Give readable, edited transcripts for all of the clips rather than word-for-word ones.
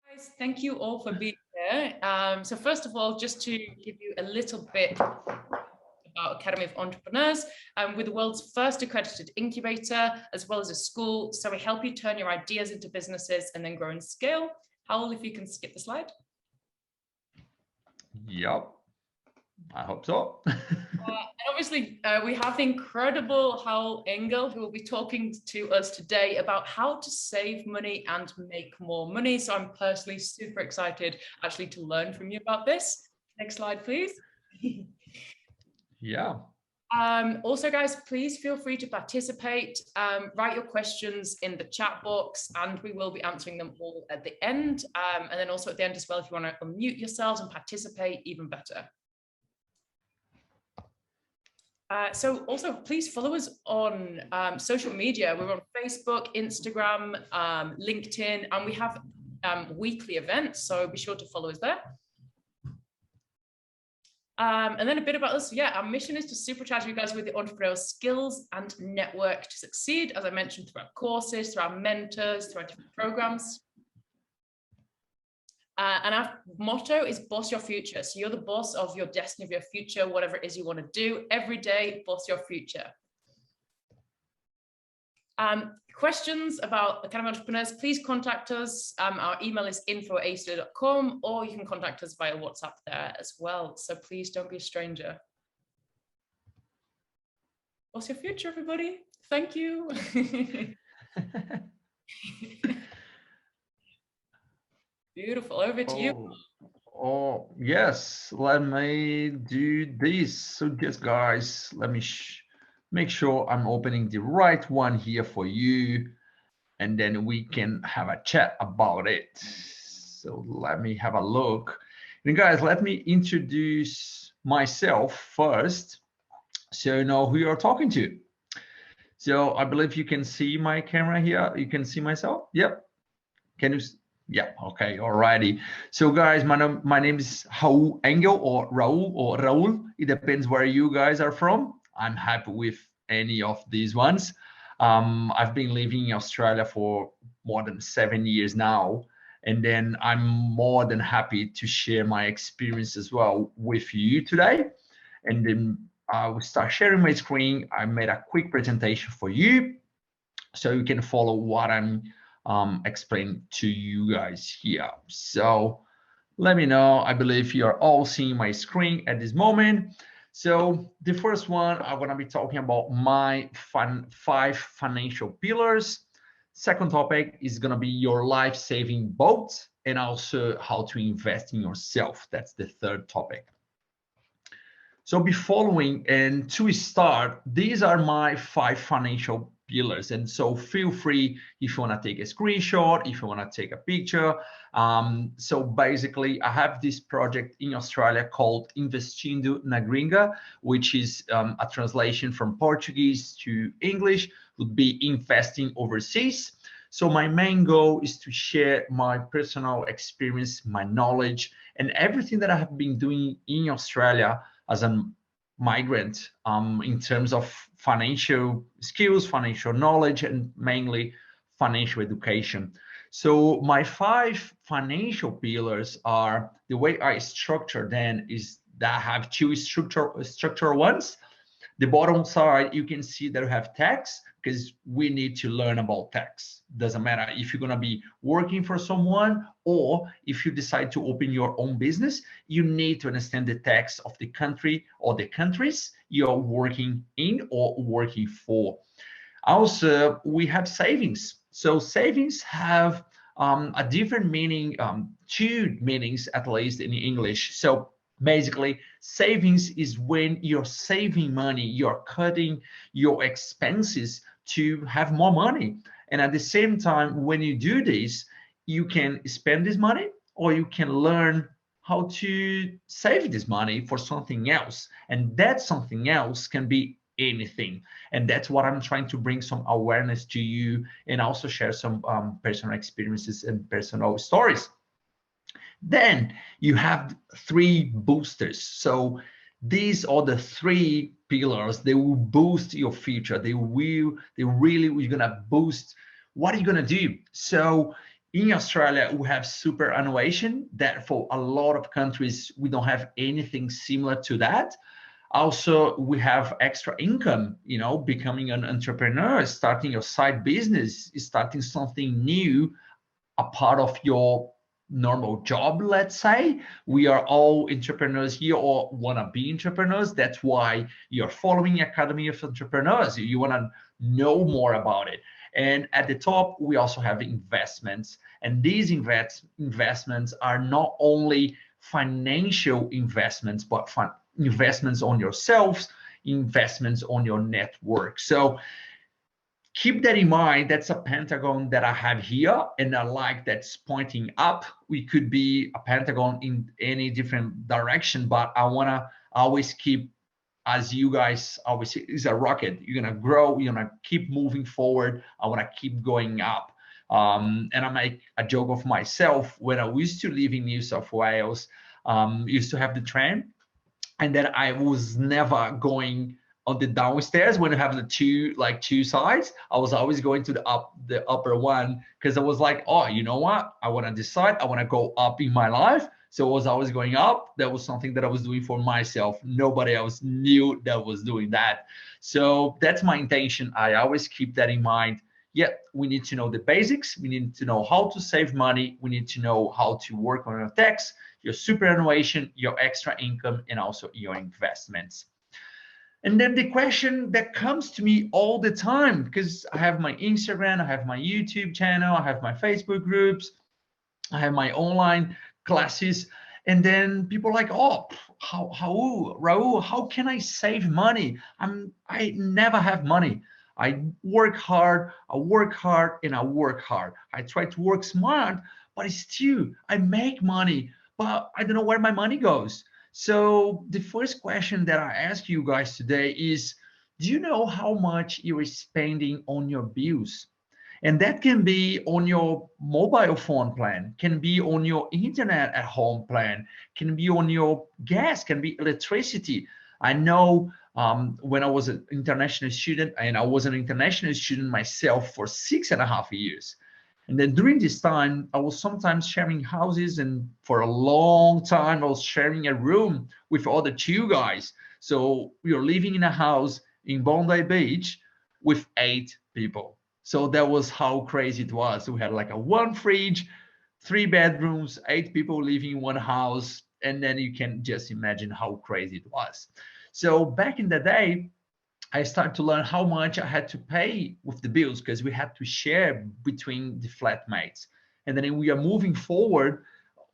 Guys, thank you all for being here. So first of all, just to give you a little bit about Academy of Entrepreneurs, we're the world's first accredited incubator, as well as a school. So we help you turn your ideas into businesses and then grow and scale. Howell, if you can skip the slide. Yep, I hope so. And obviously, we have the incredible Raul Engel, who will be talking to us today about how to save money and make more money. So I'm personally super excited actually to learn from you about this. Next slide, please. Yeah. Also, guys, please feel free to participate. Write your questions in the chat box, and we will be answering them all at the end. And then also at the end as well, if you want to unmute yourselves and participate, even better. So also, please follow us on social media. We're on Facebook, Instagram, LinkedIn, and we have weekly events. So be sure to follow us there. And then a bit about us. Yeah, our mission is to supercharge you guys with the entrepreneurial skills and network to succeed, as I mentioned, through our courses, through our mentors, through our different programs. And our motto is boss your future. So you're the boss of your destiny, of your future, whatever it is you want to do. Every day, boss your future. Questions about Academy of Entrepreneurs, please contact us. Our email is info@acer.com, or you can contact us via WhatsApp there as well. So please don't be a stranger. Boss your future, everybody. Thank you. Beautiful. Over to you. Oh, yes. Let me do this. So just guys, let me make sure I'm opening the right one here for you, and then we can have a chat about it. So let me have a look. And guys, let me introduce myself first, so you know who you're talking to. So I believe you can see my camera here. You can see myself. Yep. Can you? Yeah, okay, alrighty. So guys, my name is Raul Engel, or Raul. It depends where you guys are from. I'm happy with any of these ones. I've been living in Australia for more than 7 years now, and then I'm more than happy to share my experience as well with you today. And then I will start sharing my screen. I made a quick presentation for you, so you can follow what I'm explain to you guys here. So let me know. I believe you're all seeing my screen at this moment. So the first one, I'm going to be talking about my 5 financial pillars. Second topic is going to be your life-saving boat, and also how to invest in yourself. That's the third topic. So be following, and to start, these are my 5 financial pillars. And so feel free if you want to take a screenshot, if you want to take a picture. So basically, I have this project in Australia called Investindo na Gringa, which is a translation from Portuguese to English, would be investing overseas. So my main goal is to share my personal experience, my knowledge, and everything that I have been doing in Australia as a migrant in terms of financial skills, financial knowledge, and mainly financial education. So my 5 financial pillars are, the way I structure them is that I have 2 structural ones. The bottom side, you can see that we have tax, because we need to learn about tax. Doesn't matter if you're going to be working for someone, or if you decide to open your own business, you need to understand the tax of the country or the countries you're working in or working for. Also, we have savings. So savings have a different meaning, 2 meanings at least in English. So basically, savings is when you're saving money, you're cutting your expenses to have more money. And at the same time, when you do this, you can spend this money, or you can learn how to save this money for something else. And that something else can be anything. And that's what I'm trying to bring some awareness to you, and also share some personal experiences and personal stories. Then you have 3 boosters. So these are the 3 pillars. They will boost your future. They really, we're gonna boost what are you gonna do. So In Australia, we have superannuation that for a lot of countries, we don't have anything similar to that. Also, we have extra income, becoming an entrepreneur, starting your side business, starting something new, a part of your normal job, let's say. We are all entrepreneurs here or want to be entrepreneurs. That's why you're following Academy of Entrepreneurs. You want to know more about it. And at the top, we also have investments. And these investments are not only financial investments, but investments on yourselves, investments on your network. So keep that in mind. That's a pentagon that I have here, and I like that's pointing up. We could be a pentagon in any different direction, but I want to always keep, as you guys always say, is a rocket. You're going to grow, you're going to keep moving forward. I want to keep going up. And I make a joke of myself when I used to live in New South Wales, used to have the tram, and then I was never going on the downstairs when you have the two sides. I was always going to the upper one, because I was like, oh, you know what? I want to decide. I want to go up in my life. So I was always going up. That was something that I was doing for myself. Nobody else knew that was doing that. So that's my intention. I always keep that in mind. Yeah, we need to know the basics. We need to know how to save money. We need to know how to work on your tax, your superannuation, your extra income, and also your investments. And then the question that comes to me all the time, because I have my Instagram, I have my YouTube channel, I have my Facebook groups, I have my online classes, and then people are like, oh, Raul, how can I save money? I never have money. I work hard, and I work hard. I try to work smart, but still I make money, but I don't know where my money goes. So the first question that I ask you guys today is, do you know how much you're spending on your bills? And that can be on your mobile phone plan, can be on your internet at home plan, can be on your gas, can be electricity. I know when I was an international student, and I was an international student myself for 6.5 years. And then during this time, I was sometimes sharing houses, and for a long time, I was sharing a room with other two guys. So we were living in a house in Bondi Beach with 8 people. So that was how crazy it was. We had like a one fridge, 3 bedrooms, 8 people living in one house. And then you can just imagine how crazy it was. So back in the day, I started to learn how much I had to pay with the bills, because we had to share between the flatmates. And then we are moving forward.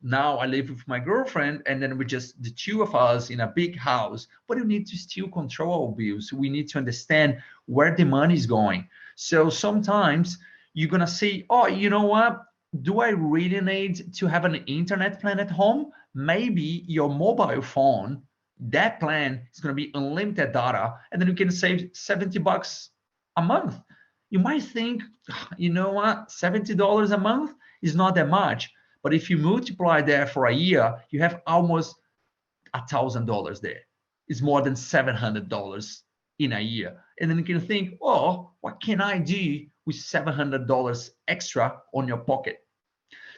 Now I live with my girlfriend, and then we just the two of us in a big house. But we need to still control our bills. We need to understand where the money is going. So sometimes you're gonna say, oh, you know what? Do I really need to have an internet plan at home? Maybe your mobile phone, that plan is going to be unlimited data, and then you can save $70 a month. You might think, you know what, $70 a month is not that much, but if you multiply that for a year, you have almost $1,000 there. It's more than $700 in a year. And then you can think, oh, what can I do with $700 extra on your pocket?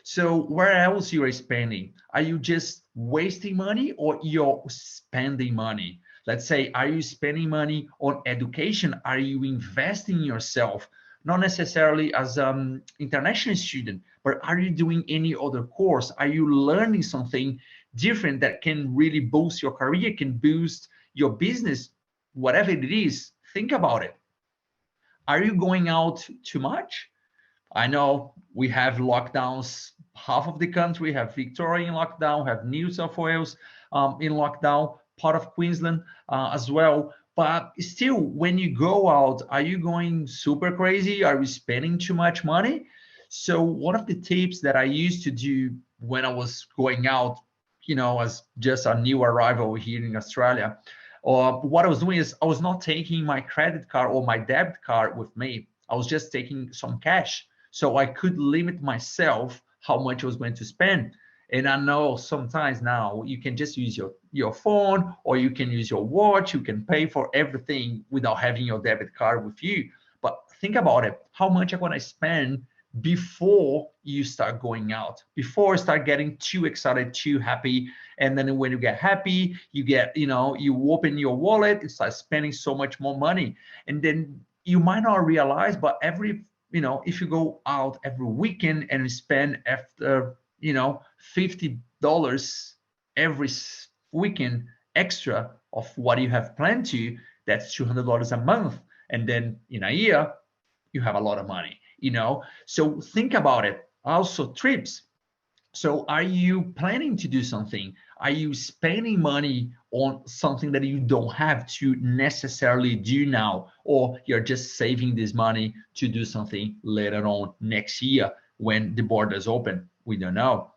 So where else you are spending? Are you just wasting money, or you're spending money? Let's say, are you spending money on education? Are you investing in yourself? Not necessarily as an international student, but are you doing any other course? Are you learning something different that can really boost your career, can boost your business, whatever it is? Think about it. Are you going out too much? I know we have lockdowns. Half of the country have Victoria in lockdown, have New South Wales in lockdown, part of Queensland as well. But still, when you go out, are you going super crazy? Are you spending too much money? So one of the tips that I used to do when I was going out, as just a new arrival here in Australia, or what I was doing is I was not taking my credit card or my debit card with me. I was just taking some cash, so I could limit myself how much I was going to spend. And I know sometimes now you can just use your phone, or you can use your watch. You can pay for everything without having your debit card with you. But think about it. How much I'm going to spend before you start going out, before you start getting too excited, too happy. And then when you get happy, you get, you open your wallet, you start spending so much more money. And then you might not realize, but if you go out every weekend and spend after, $50 every weekend extra of what you have planned to, that's $200 a month. And then in a year, you have a lot of money, So think about it. Also, trips. So are you planning to do something? Are you spending money on something that you don't have to necessarily do now? Or you're just saving this money to do something later on next year when the borders open? We don't know.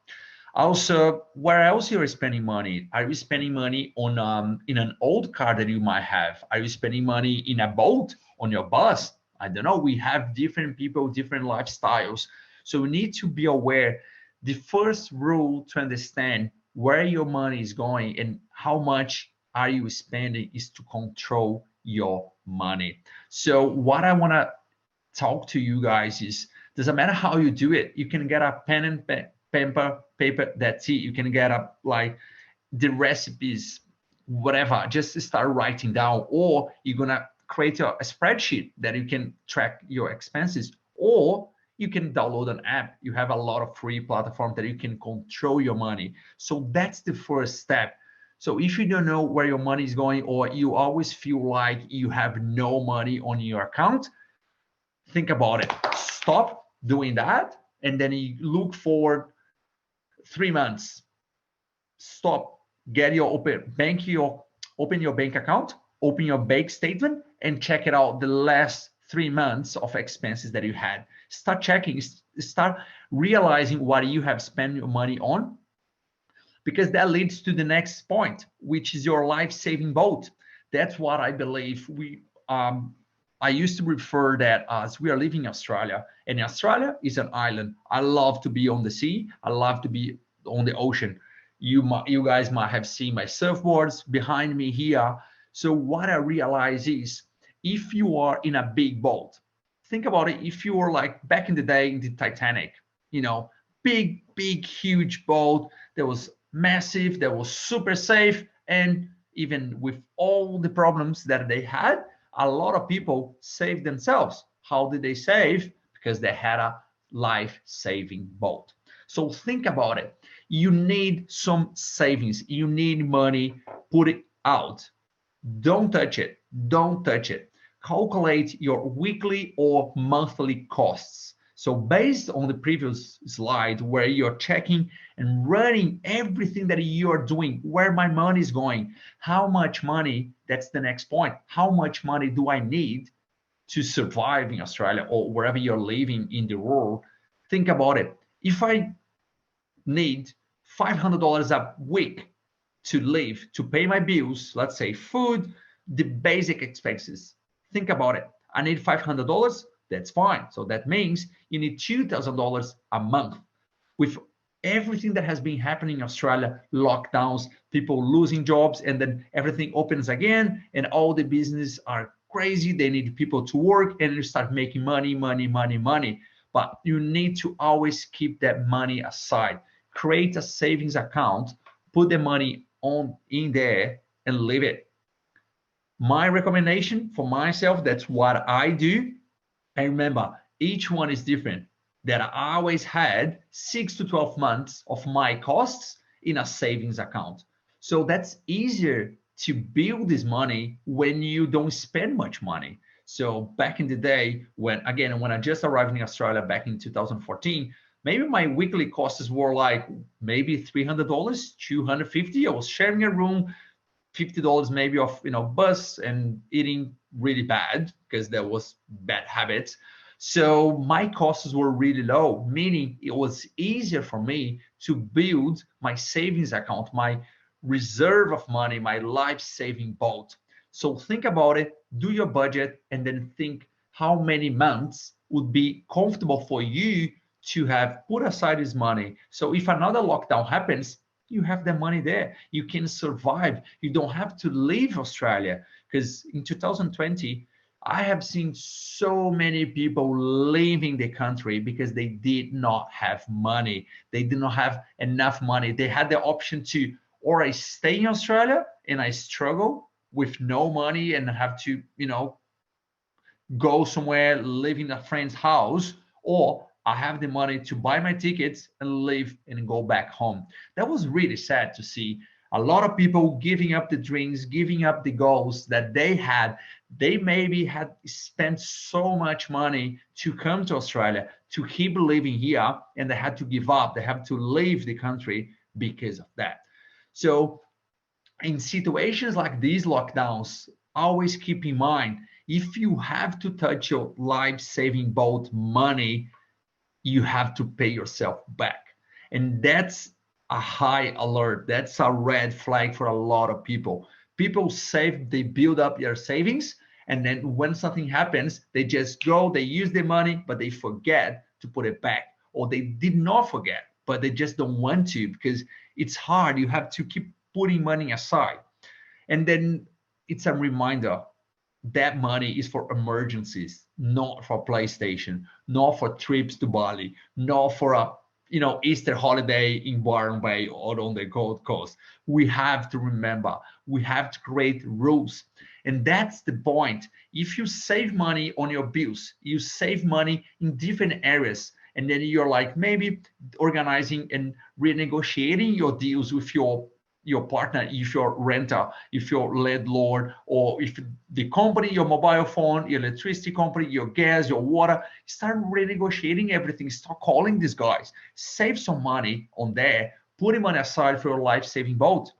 Also, where else you're spending money? Are you spending money on in an old car that you might have? Are you spending money in a boat, on your bus? I don't know. We have different people, different lifestyles. So we need to be aware. The first rule to understand where your money is going and how much are you spending is to control your money. So what I want to talk to you guys is, doesn't matter how you do it. You can get a pen and paper, that's it. You can get up like the recipes, whatever, just start writing down, or you're gonna create a spreadsheet that you can track your expenses, or you can download an app. You have a lot of free platforms that you can control your money. So that's the first step. So if you don't know where your money is going, or you always feel like you have no money on your account, think about it. Stop doing that, and then you look forward 3 months. Stop. Get your open your bank account, open your bank statement, and check it out the last 3 months of expenses that you had. Start checking. Start realizing what you have spent your money on, because that leads to the next point, which is your life-saving boat. That's what I believe. I used to refer that as we are living in Australia, and Australia is an island. I love to be on the sea. I love to be on the ocean. You guys might have seen my surfboards behind me here. So what I realize is, if you are in a big boat, think about it. If you were like back in the day in the Titanic, big, huge boat that was massive, that was super safe, and even with all the problems that they had, a lot of people saved themselves. How did they save? Because they had a life-saving boat. So think about it. You need some savings. You need money. Put it out. Don't touch it. Don't touch it. Calculate your weekly or monthly costs. So based on the previous slide where you're checking and running everything that you're doing, where my money is going, how much money, that's the next point. How much money do I need to survive in Australia or wherever you're living in the world? Think about it. If I need $500 a week to live, to pay my bills, let's say food, the basic expenses, think about it. I need $500. That's fine. So that means you need $2,000 a month. With everything that has been happening in Australia, lockdowns, people losing jobs, and then everything opens again, and all the businesses are crazy. They need people to work, and you start making money. But you need to always keep that money aside. Create a savings account, put the money in there, and leave it. My recommendation for myself, that's what I do. And remember, each one is different. That I always had 6 to 12 months of my costs in a savings account. So that's easier to build this money when you don't spend much money. So back in the day, when I just arrived in Australia back in 2014, maybe my weekly costs were like maybe $300, $250. I was sharing a room, $50 maybe of bus, and eating really bad because there was bad habits. So my costs were really low, meaning it was easier for me to build my savings account, my reserve of money, my life-saving boat. So think about it, do your budget, and then think how many months would be comfortable for you to have put aside this money. So if another lockdown happens, you have the money there. You can survive. You don't have to leave Australia, because in 2020, I have seen so many people leaving the country because they did not have money. They did not have enough money. They had the option to, or I stay in Australia and I struggle with no money and have to, go somewhere, live in a friend's house, or I have the money to buy my tickets and leave and go back home. That was really sad to see a lot of people giving up the dreams, giving up the goals that they had. They maybe had spent so much money to come to Australia, to keep living here, and they had to give up. They have to leave the country because of that. So in situations like these lockdowns, always keep in mind, if you have to touch your life-saving boat money, you have to pay yourself back. And that's a high alert. That's a red flag for a lot of people. People save, they build up their savings, and then when something happens, they just go, they use the money, but they forget to put it back. Or they did not forget, but they just don't want to because it's hard. You have to keep putting money aside. And then it's a reminder that money is for emergencies, not for PlayStation, not for trips to Bali, not for a Easter holiday in Byron Bay or on the Gold Coast. We have to remember, we have to create rules. And that's the point. If you save money on your bills, you save money in different areas, and then you're like maybe organizing and renegotiating your deals with your partner, if your renter, if your landlord, or if the company, your mobile phone, your electricity company, your gas, your water, start renegotiating everything. Start calling these guys. Save some money on there. Put money aside for your life-saving boat.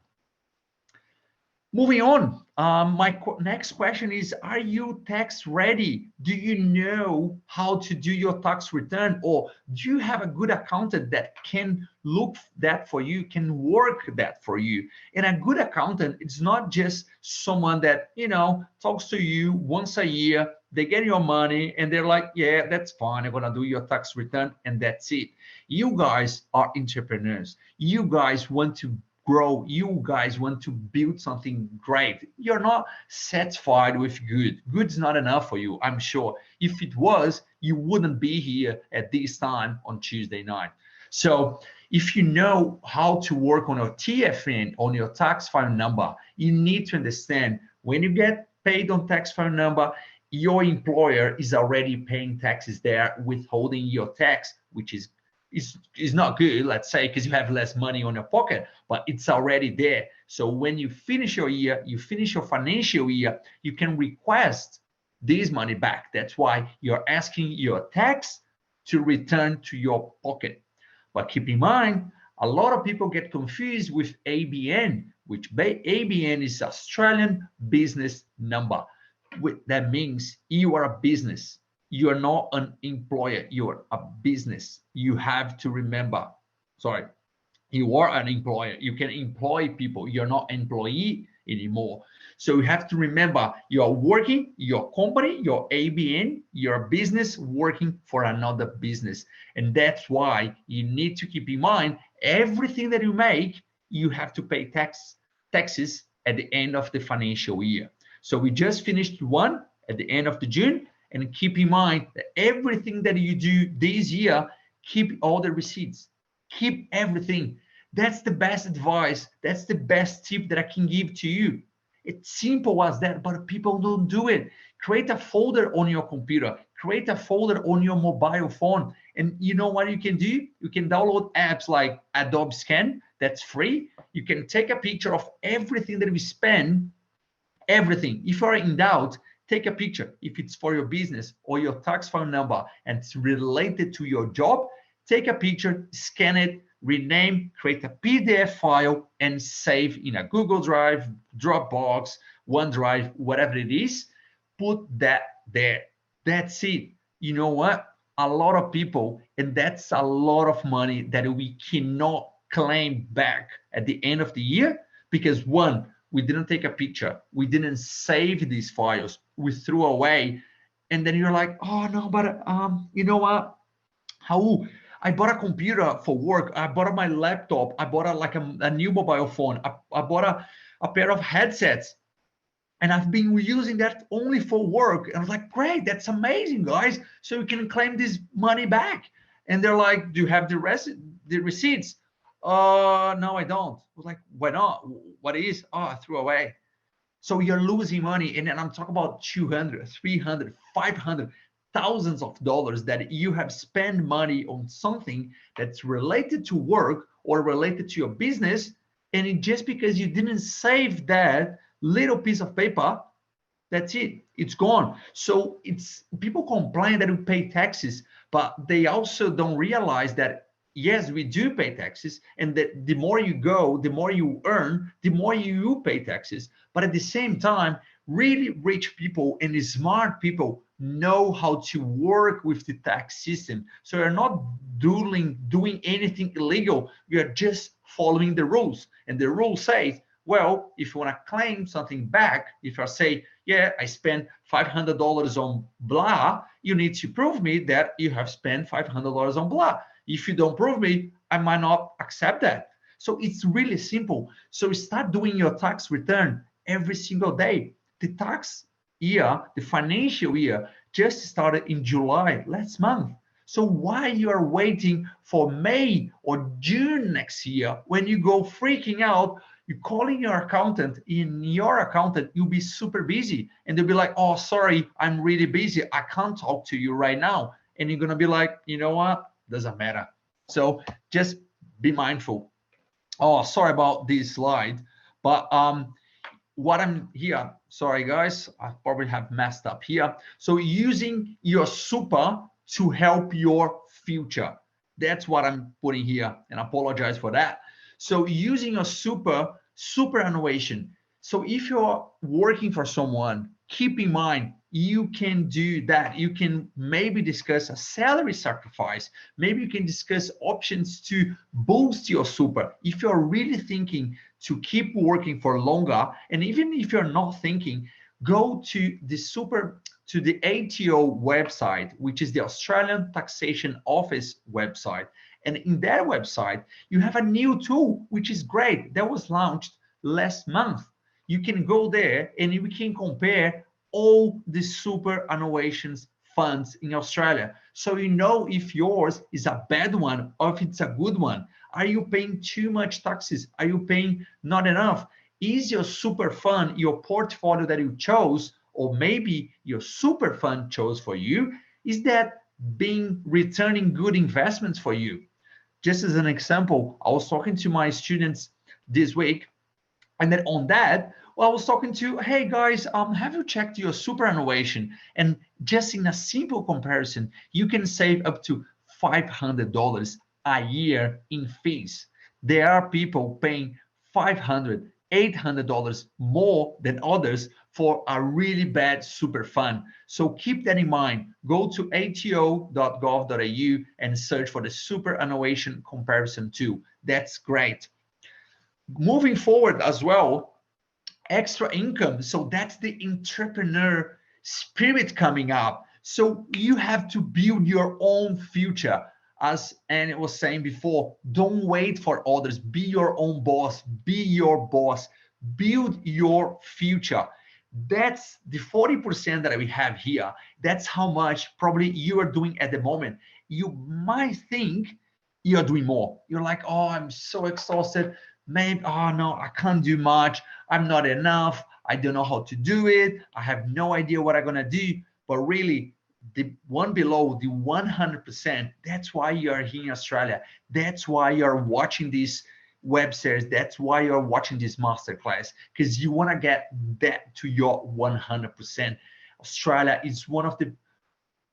Moving on, my next question is, are you tax ready? Do you know how to do your tax return? Or do you have a good accountant that can look that for you, can work that for you? And a good accountant, it's not just someone that, talks to you once a year, they get your money and they're like, yeah, that's fine, I'm gonna do your tax return and that's it. You guys are entrepreneurs. You guys want to grow. You guys want to build something great. You're not satisfied with good. Good's not enough for you, I'm sure. If it was, you wouldn't be here at this time on Tuesday night. So if you know how to work on your TFN, on your tax file number, you need to understand when you get paid on tax file number, your employer is already paying taxes there, withholding your tax, which is not good, let's say, because you have less money on your pocket, but it's already there. So when you finish your year, you finish your financial year, you can request this money back. That's why you're asking your tax to return to your pocket. But keep in mind, a lot of people get confused with ABN, which ABN is Australian business number. That means you are a business. You are not an employer, you are a business. You have to remember, you are an employer. You can employ people. You're not an employee anymore. So you have to remember, you are working, your company, your ABN, your business working for another business. And that's why you need to keep in mind, everything that you make, you have to pay taxes at the end of the financial year. So we just finished one at the end of the June. And keep in mind that everything that you do this year, keep all the receipts, keep everything. That's the best advice. That's the best tip that I can give to you. It's simple as that, but people don't do it. Create a folder on your computer, create a folder on your mobile phone. And you know what you can do? You can download apps like Adobe Scan, that's free. You can take a picture of everything that we spend, everything. If you're in doubt, take a picture. If it's for your business or your tax file number and it's related to your job, take a picture, scan it, rename, create a PDF file, and save in a Google Drive, Dropbox, OneDrive, whatever it is. Put that there. That's it. You know what? A lot of people, and that's a lot of money that we cannot claim back at the end of the year because one, we didn't take a picture, we didn't save these files, we threw away. And then you're like, oh no, but you know what, Raul, I bought a computer for work, I bought my laptop, I bought a new mobile phone, I bought a pair of headsets. And I've been using that only for work. And I was like, great, that's amazing, guys. So you can claim this money back. And they're like, do you have the receipts? No, I don't. I was like, why not? What is? Oh, I threw away. So you're losing money. And then I'm talking about 200, 300, 500, thousands of dollars that you have spent money on something that's related to work or related to your business. And just because you didn't save that little piece of paper, that's it, it's gone. So it's people complain that we pay taxes, but they also don't realize that yes, we do pay taxes, and that the more you go, the more you earn, the more you pay taxes. But at the same time, really rich people and smart people know how to work with the tax system. So you're not doing anything illegal. You're just following the rules. And the rule says, well, if you want to claim something back, if I say, yeah, I spent $500 on blah, you need to prove me that you have spent $500 on blah. If you don't prove me, I might not accept that. So it's really simple. So start doing your tax return every single day. The tax year, the financial year, just started in July last month. So why you are waiting for May or June next year when you go freaking out? You're calling your accountant. In your accountant, you'll be super busy, and they'll be like, oh, sorry, I'm really busy, I can't talk to you right now. And you're gonna be like, you know what, doesn't matter. So just be mindful. Oh, sorry about this slide, but what I'm here, sorry guys, I probably have messed up here. So using your super to help your future, that's what I'm putting here, and I apologize for that. So using a superannuation. So if you're working for someone, keep in mind, you can do that. You can maybe discuss a salary sacrifice. Maybe you can discuss options to boost your super. If you're really thinking to keep working for longer, and even if you're not thinking, go to the ATO website, which is the Australian Taxation Office website. And in that website, you have a new tool, which is great. That was launched last month. You can go there and we can compare all the superannuations funds in Australia. So you know if yours is a bad one or if it's a good one. Are you paying too much taxes? Are you paying not enough? Is your super fund your portfolio that you chose, or maybe your super fund chose for you? Is that being returning good investments for you? Just as an example, I was talking to my students this week, and then on that, well, I was talking to, hey guys, have you checked your superannuation? And just in a simple comparison, you can save up to $500 a year in fees. There are people paying $500, $800 more than others for a really bad super fund. So keep that in mind. Go to ato.gov.au and search for the superannuation comparison tool. That's great. Moving forward as well, extra income. So that's the entrepreneur spirit coming up. So you have to build your own future. As Annie was saying before, don't wait for others. Be your own boss. Be your boss. Build your future. That's the 40% that we have here. That's how much probably you are doing at the moment. You might think you're doing more. You're like, oh, I'm so exhausted. Maybe, oh no, I can't do much. I'm not enough. I don't know how to do it. I have no idea what I'm gonna do. But really, the one below, the 100%, that's why you're here in Australia. That's why you're watching this web series. That's why you're watching this masterclass, because you want to get that to your 100%. Australia is one of the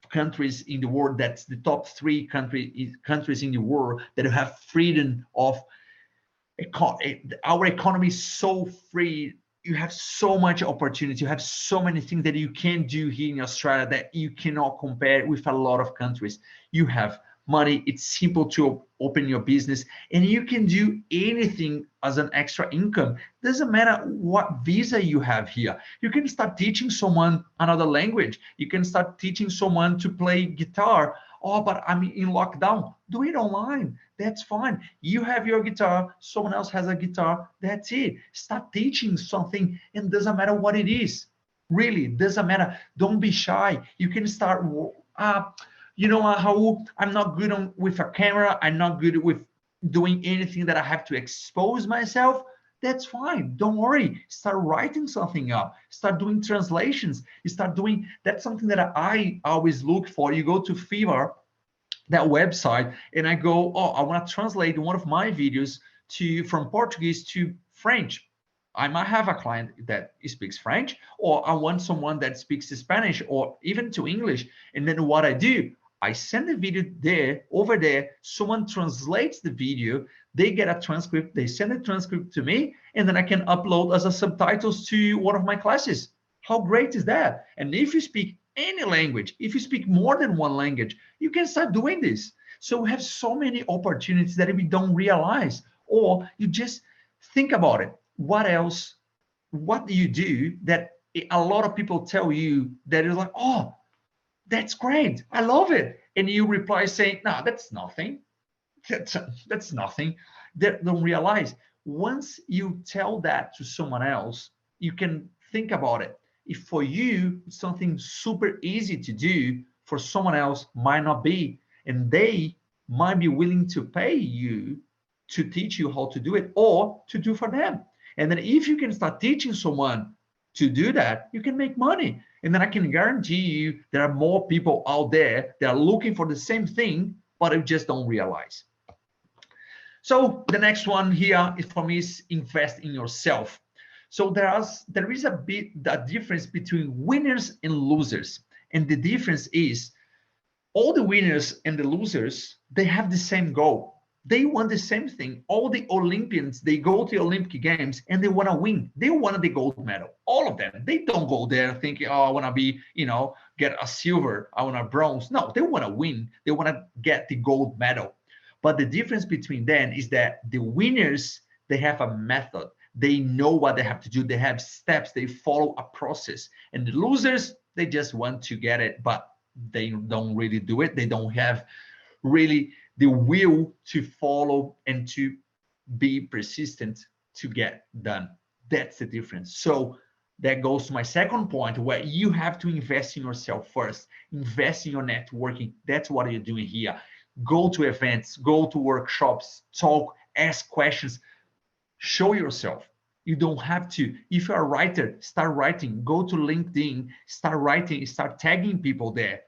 countries in the world that's the top 3 countries in the world that have freedom of our economy is so free. You have so much opportunity. You have so many things that you can do here in Australia that you cannot compare with a lot of countries. You have money. It's simple to open your business, and you can do anything as an extra income. Doesn't matter what visa you have here. You can start teaching someone another language. You can start teaching someone to play guitar. Oh, but I'm in lockdown. Do it online. That's fine. You have your guitar, someone else has a guitar. That's it. Start teaching something, and doesn't matter what it is. Really, doesn't matter. Don't be shy. You can start. You know how I'm not good with a camera. I'm not good with doing anything that I have to expose myself. That's fine. Don't worry. Start writing something up. Start doing translations. You start doing. That's something that I always look for. You go to Fiverr, that website, and I go, oh, I want to translate one of my videos from Portuguese to French. I might have a client that speaks French, or I want someone that speaks Spanish, or even to English. And then what I do, I send the video over there, someone translates the video, they get a transcript, they send a transcript to me, and then I can upload as a subtitles to one of my classes. How great is that? And if you speak any language, if you speak more than one language, you can start doing this. So we have so many opportunities that we don't realize, or you just think about it. What else? What do you do that a lot of people tell you that is like, oh, that's great, I love it, and you reply saying, no, that's nothing. That's nothing. They don't realize once you tell that to someone else, you can think about it. If for you it's something super easy to do, for someone else might not be, and they might be willing to pay you to teach you how to do it or to do for them. And then if you can start teaching someone to do that, you can make money. And then I can guarantee you there are more people out there that are looking for the same thing, but you just don't realize. So the next one here is for me is invest in yourself. So there is a difference between winners and losers. And the difference is all the winners and the losers, they have the same goal. They want the same thing. All the Olympians, they go to the Olympic Games and they want to win. They want the gold medal. All of them. They don't go there thinking, oh, I want to be, get a silver. I want a bronze. No, they want to win. They want to get the gold medal. But the difference between them is that the winners, they have a method. They know what they have to do. They have steps. They follow a process. And the losers, they just want to get it, but they don't really do it. They don't have really the will to follow and to be persistent to get done. That's the difference. So that goes to my second point, where you have to invest in yourself first. Invest in your networking. That's what you're doing here. Go to events, go to workshops, talk, ask questions, show yourself. You don't have to. If you're a writer, start writing. Go to LinkedIn, start writing, start tagging people there.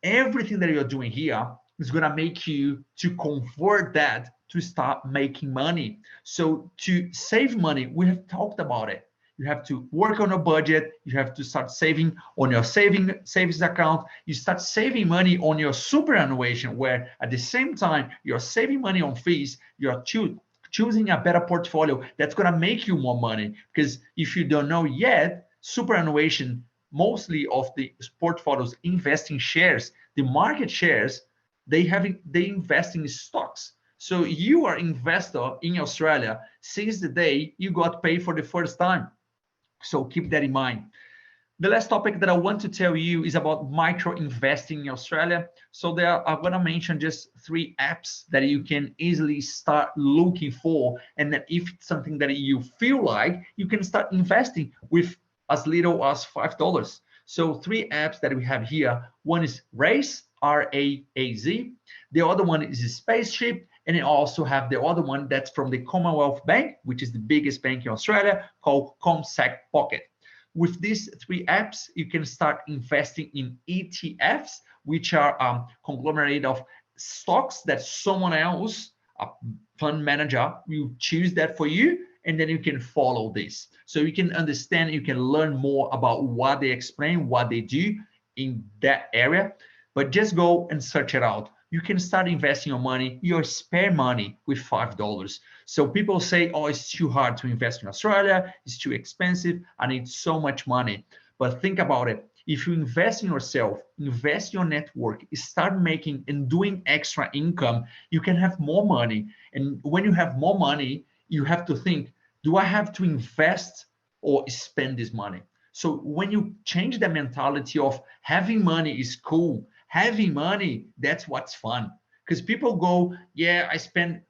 Everything that you're doing here is going to make you to convert that to start making money. So to save money, we have talked about it. You have to work on a budget. You have to start saving on your savings account. You start saving money on your superannuation, where at the same time you're saving money on fees. You're choosing a better portfolio that's going to make you more money. Because if you don't know yet, superannuation, mostly of the portfolios invest in shares. The market shares, they invest in stocks. So you are investor in Australia since the day you got paid for the first time. So keep that in mind. The last topic that I want to tell you is about micro investing in Australia. So I'm going to mention just 3 apps that you can easily start looking for. And that if it's something that you feel like, you can start investing with as little as $5. So 3 apps that we have here. One is Raise, RAAZ. The other one is Spaceship. And then also have the other one that's from the Commonwealth Bank, which is the biggest bank in Australia, called CommSec Pocket. With these 3 apps, you can start investing in ETFs, which are conglomerate of stocks that someone else, a fund manager, will choose that for you, and then you can follow this. So you can understand, you can learn more about what they explain, what they do in that area, but just go and search it out. You can start investing your money, your spare money, with $5. So people say, oh, it's too hard to invest in Australia. It's too expensive. I need so much money. But think about it. If you invest in yourself, invest in your network, start making and doing extra income, you can have more money. And when you have more money, you have to think, do I have to invest or spend this money? So when you change the mentality of having money is cool, having money, that's what's fun. Because people go, yeah, I spend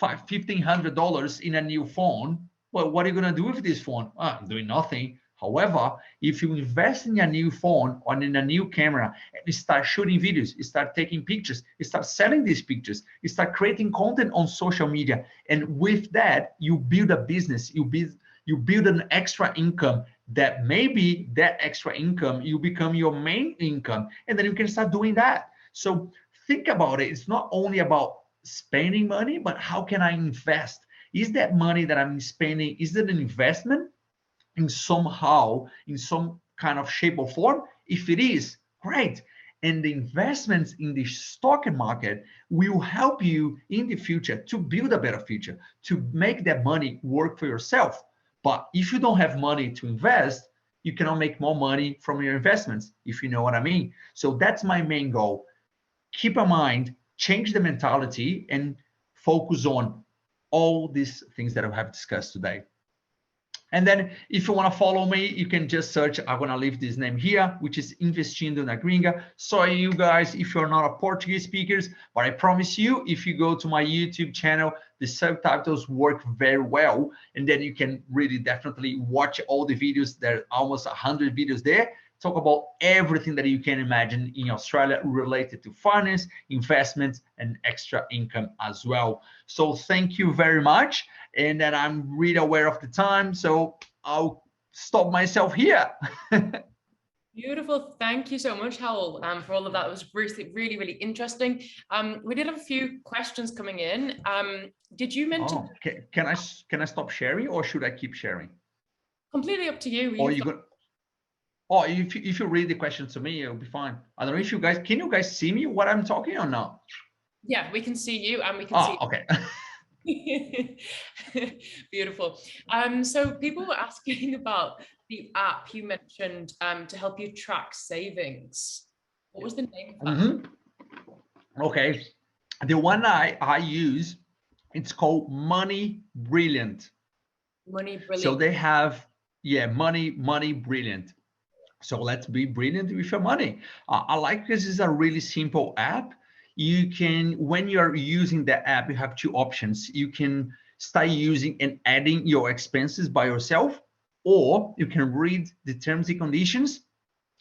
$1,500 in a new phone. Well, what are you going to do with this phone? I'm doing nothing. However, if you invest in a new phone or in a new camera and you start shooting videos, you start taking pictures, you start selling these pictures, you start creating content on social media, and with that, you build a business, you build an extra income that maybe that extra income you become your main income, and then you can start doing that. So think about it. It's not only about spending money, but how can I invest? Is that money that I'm spending, is it an investment in somehow, in some kind of shape or form? If it is, great. And the investments in the stock market will help you in the future to build a better future, to make that money work for yourself. But if you don't have money to invest, you cannot make more money from your investments, if you know what I mean. So that's my main goal. Keep in mind, change the mentality and focus on all these things that I have discussed today. And then if you want to follow me, you can just search, I'm going to leave this name here, which is Investindo na Gringa. Sorry, you guys, if you're not a Portuguese speakers, but I promise you, if you go to my YouTube channel, the subtitles work very well. And then you can really definitely watch all the videos. There are almost 100 videos there. Talk about everything that you can imagine in Australia related to finance, investments, and extra income as well. So thank you very much. And then I'm really aware of the time, so I'll stop myself here. Beautiful. Thank you so much, Raul, for all of that. It was really, really, really interesting. We did have a few questions coming in. Did you mention? Oh, can I stop sharing, or should I keep sharing? Completely up to you. Or you go? Oh, if you read the question to me, it'll be fine. I don't know if you guys can you guys see me what I'm talking or not? Yeah, we can see you and we can see. Okay. Beautiful. So people were asking about the app you mentioned to help you track savings. What was the name of that? Okay. The one I use, it's called Money Brilliant. Money Brilliant. So they have, yeah, Money Brilliant. So let's be brilliant with your money. I like this is a really simple app. You can, when you're using the app, you have two options. You can start using and adding your expenses by yourself, or you can read the terms and conditions.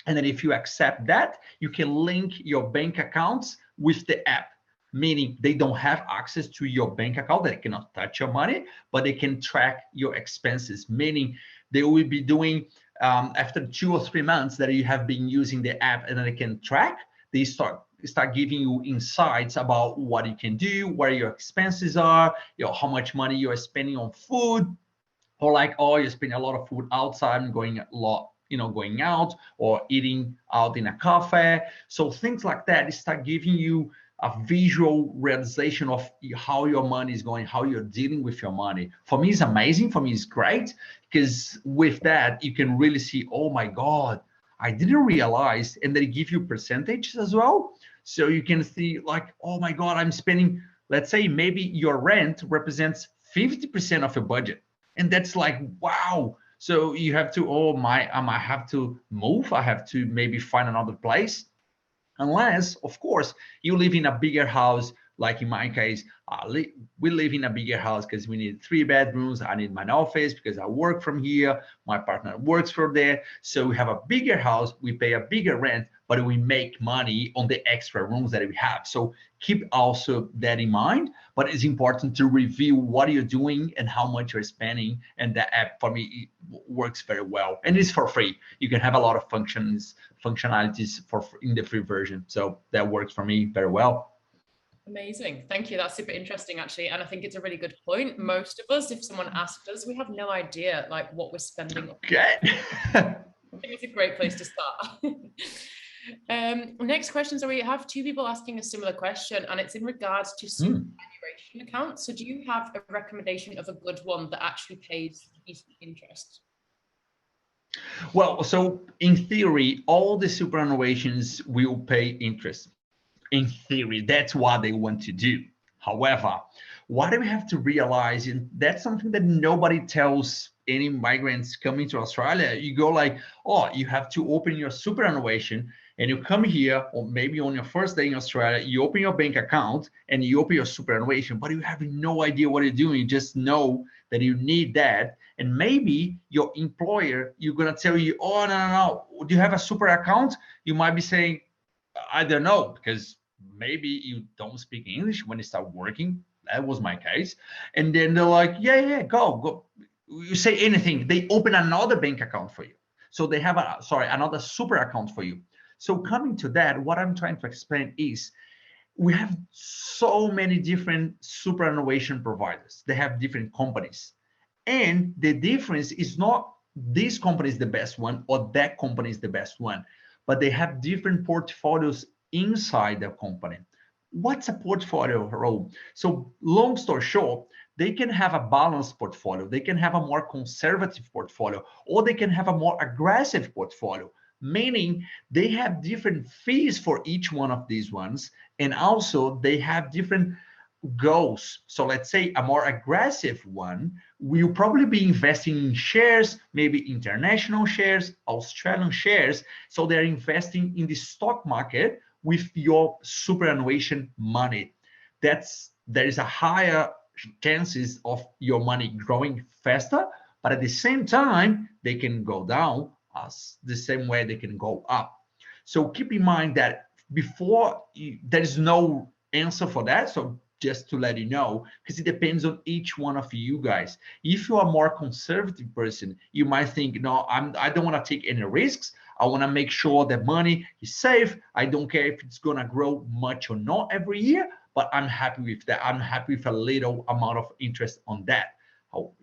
And then if you accept that, you can link your bank accounts with the app, meaning they don't have access to your bank account, they cannot touch your money, but they can track your expenses, meaning they will be doing after 2 or 3 months that you have been using the app and they can track, they start giving you insights about what you can do, where your expenses are, how much money you are spending on food, or like, oh, you spend a lot of food outside and going a lot, going out or eating out in a cafe. So things like that start giving you a visual realization of how your money is going, how you're dealing with your money. For me, it's amazing. For me, it's great because with that, you can really see, oh my God, I didn't realize, and they give you percentages as well. So you can see like, oh my God, I'm spending, let's say maybe your rent represents 50% of your budget. And that's like, wow. So you have to, I might have to move. I have to maybe find another place. Unless, of course, you live in a bigger house, like in my case, we live in a bigger house because we need 3 bedrooms. I need my office because I work from here. My partner works from there. So we have a bigger house. We pay a bigger rent, but we make money on the extra rooms that we have. So keep also that in mind. But it's important to review what you're doing and how much you're spending. And the app for me works very well. And it's for free. You can have a lot of functionalities in the free version. So that works for me very well. Amazing. Thank you. That's super interesting, actually. And I think it's a really good point. Most of us, if someone asked us, we have no idea like what we're spending. Okay. I think it's a great place to start. Next question. So we have 2 people asking a similar question, and it's in regards to superannuation accounts. So do you have a recommendation of a good one that actually pays decent interest? Well, so in theory, all the superannuations will pay interest. In theory, that's what they want to do. However, what we have to realize, and that's something that nobody tells any migrants coming to Australia. You go like, oh, you have to open your superannuation, and you come here, or maybe on your first day in Australia, you open your bank account and you open your superannuation, but you have no idea what you're doing. You just know that you need that, and maybe your employer, you're gonna tell you, oh, no, no, no, do you have a super account? You might be saying, I don't know, because maybe you don't speak English when you start working. That was my case. And then they're like, yeah, yeah, go. You say anything, they open another bank account for you. So they have another super account for you. So coming to that, what I'm trying to explain is we have so many different superannuation providers. They have different companies. And the difference is not this company is the best one or that company is the best one, but they have different portfolios inside the company. What's a portfolio, Raul? So, long story short, they can have a balanced portfolio, they can have a more conservative portfolio, or they can have a more aggressive portfolio, meaning they have different fees for each one of these ones. And also, they have different goals. So let's say a more aggressive one will probably be investing in shares, maybe international shares, Australian shares. So they're investing in the stock market with your superannuation money. There is a higher chances of your money growing faster, but at the same time, they can go down as the same way they can go up. So keep in mind that there is no answer for that. So just to let you know, because it depends on each one of you guys. If you are a more conservative person, you might think, no, I don't want to take any risks. I want to make sure that money is safe. I don't care if it's going to grow much or not every year, but I'm happy with that. I'm happy with a little amount of interest on that.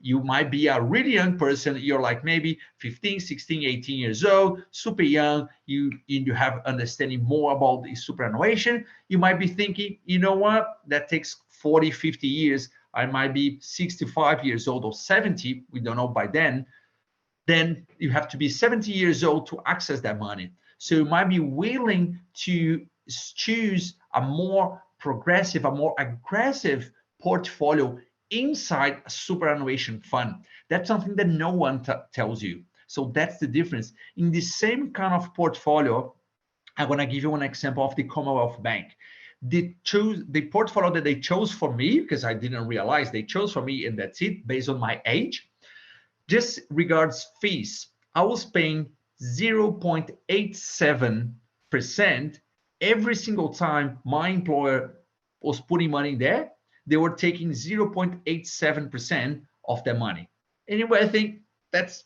You might be a really young person. You're like maybe 15, 16, 18 years old, super young. You have understanding more about the superannuation. You might be thinking, you know what, that takes 40, 50 years. I might be 65 years old or 70. We don't know by then you have to be 70 years old to access that money. So you might be willing to choose a more progressive, a more aggressive portfolio inside a superannuation fund. That's something that no one tells you. So that's the difference. In the same kind of portfolio, I'm going to give you an example of the Commonwealth Bank. The portfolio that they chose for me, because I didn't realize they chose for me, and that's it, based on my age. Just regards fees, I was paying 0.87% every single time my employer was putting money there. They were taking 0.87% of their money. Anyway, I think that's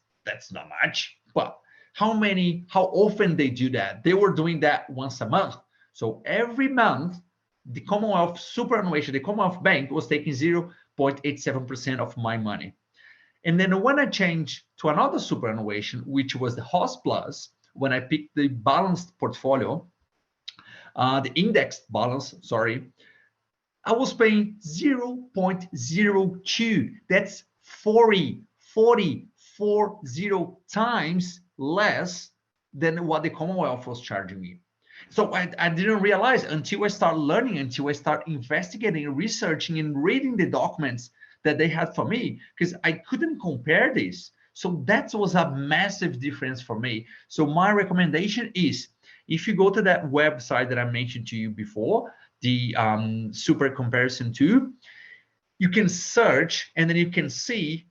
not much. But how often they do that? They were doing that once a month. So every month, the Commonwealth Superannuation, the Commonwealth Bank was taking 0.87% of my money. And then when I changed to another superannuation, which was the Host Plus, when I picked the balanced portfolio, the indexed balance, sorry, I was paying 0.02. That's 40 times less than what the Commonwealth was charging me. So I didn't realize until I start learning, until I start investigating, researching, and reading the documents that they had for me, because I couldn't compare this. So that was a massive difference for me. So my recommendation is, if you go to that website that I mentioned to you before, the Super Comparison 2, you can search and then you can see